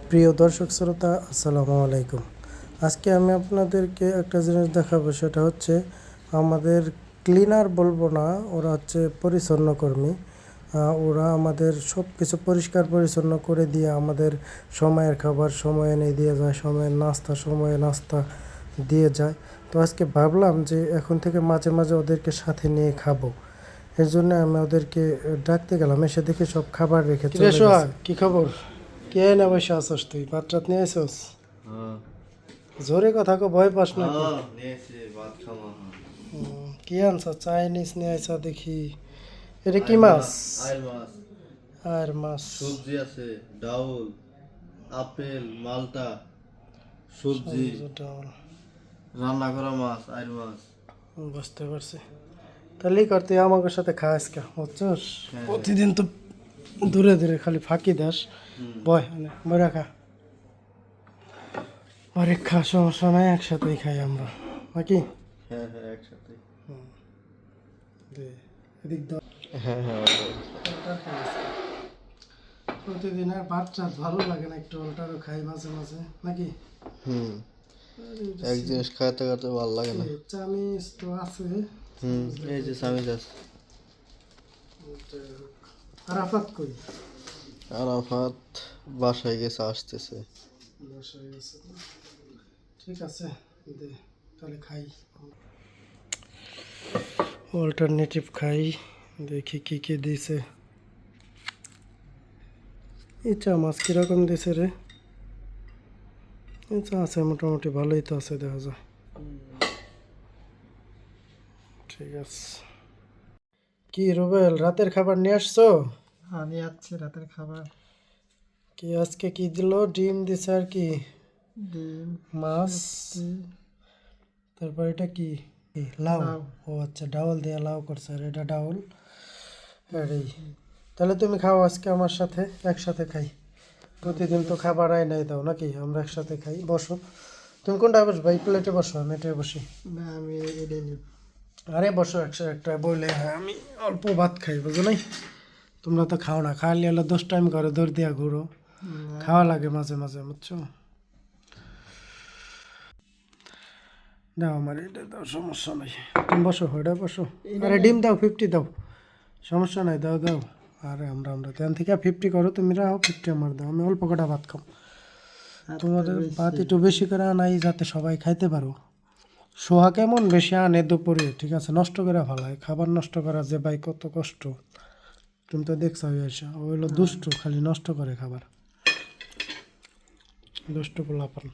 প্রিয় দর্শক শ্রোতা, আসসালামু আলাইকুম। আজকে আমি আপনাদেরকে একটা জিনিস দেখাবো, সেটা হচ্ছে আমাদের ক্লিনার বলবো না, ওরা হচ্ছে পরিচ্ছন্ন কর্মী। ওরা আমাদের সব কিছু পরিষ্কার পরিচ্ছন্ন করে দিয়ে আমাদের সময়ের খাবার সময়ে এনে দিয়ে যায়, সময়ের নাস্তা সময়ে নাস্তা দিয়ে যায়। তো আজকে ভাবলাম যে এখন থেকে মাঝে মাঝে ওদেরকে সাথে নিয়ে খাবো। এর জন্য আমি ওদেরকে ডাকতে গেলাম, এসে দেখি সব খাবার রেখে চলে গেছে। কি খবর? কে না বসে আসস তুই? ভাত টাত নিয়ে আসস? হ্যাঁ জোরে কথা কো, ভয় পাস নাকি? হ্যাঁ নিয়েছি ভাত খাওয়া কি আনছ? চাইনিজ নিয়ে আইছ দেখি। এটা কি আইল মাছ? আইল মাছ আর মাছ? সবজি আছে ডাউল আপেল মালটা সবজি ডাল। রান্না করা মাছ আইল মাছ বুঝতে পারছি। তাহলে করতে আমাকে সাথে খাস কে, বুঝছস? হ্যাঁ। প্রতিদিন তো দূরে দূরে খালি ফাঁকি দাস। বয় বয় রাখা। আরে খা, সমস্যা নাই, একসাথেই খাই আমরা নাকি? হ্যাঁ হ্যাঁ একসাথে দে, এদিক দাও। হ্যাঁ হ্যাঁ প্রতিদিন আর ভাত টাত ভালো লাগে না, একটু ওটারও খাই মাঝে মাঝে নাকি? হুম এক জিনিস খাইতে খাইতে ভালো লাগে না চামিচ তো আছে। এই যে চামিচ আছে আরাফাত কই? আরাফাত বাসায় গেছে আসতেছে বাসায় আছে। ঠিক আছে, দে তাহলে খাই। অল্টারনেটিভ খাই, দেখি কি কি দিছে। ইচ্ছা মাছ কিরকম দিছে রে? ইচ্ছা আছে মোটামুটি ভালোই তো আছে, দেখা যায়। ঠিক আছে। কি রুবেল, রাতের খাবার নিয়ে আসছো? আমি যাচ্ছি রাতের খাবার। কি আজকে কি দিল? ডিম দিছে আর কি? ডিম মাছ। সবজি, তারপর এটা কি? লাউ। লাউ। ও আচ্ছা, ডাউল দিয়ে লাউ করছে, আর এটা ডাউল। আরে তাহলে তুমি খাও আজকে আমার সাথে, একসাথে খাই। প্রতিদিন তো খাবার আয় নাই দাও নাকি? আমরা একসাথে খাই। বসো, তুমি কোনটা বসবা? এই প্লেটে বসো, আমি এটাই বসি। না আমি এটাই নিব। আরে বসো, একশো একটা বললে হয়। আমি অল্প ভাত খাই, বুঝো নাই? তোমরা তো খাও না, খালি হলো 10 টাইম করে দৌড় দিয়া ঘুরো। খাওয়া লাগে মাঝে মাঝে, বুঝছো? দাও আমার এটা দাও, সমস্যা নাই। তুমি বসো, ওটা বসো। আরে ডিম দাও, 50 দাও, সমস্যা নাই, দাও দাও। আরে আমরা তেন থেকে 50 করো, তুমি রাও 50 আমার দাও। আমি অল্প কটা ভাত খাও। তোমাদের ভাত একটু বেশি করে আনাই, যাতে সবাই খাইতে পারো। সোহা কেমন বেশি আনে দুপুরে, ঠিক আছে? নষ্ট করে ভালো খাবার, নষ্ট করা যে ভাই কত কষ্ট। তুমি তো দেখছো, এসে ও হলো দুষ্ট, খালি নষ্ট করে খাবার, দুষ্ট পোলাপান।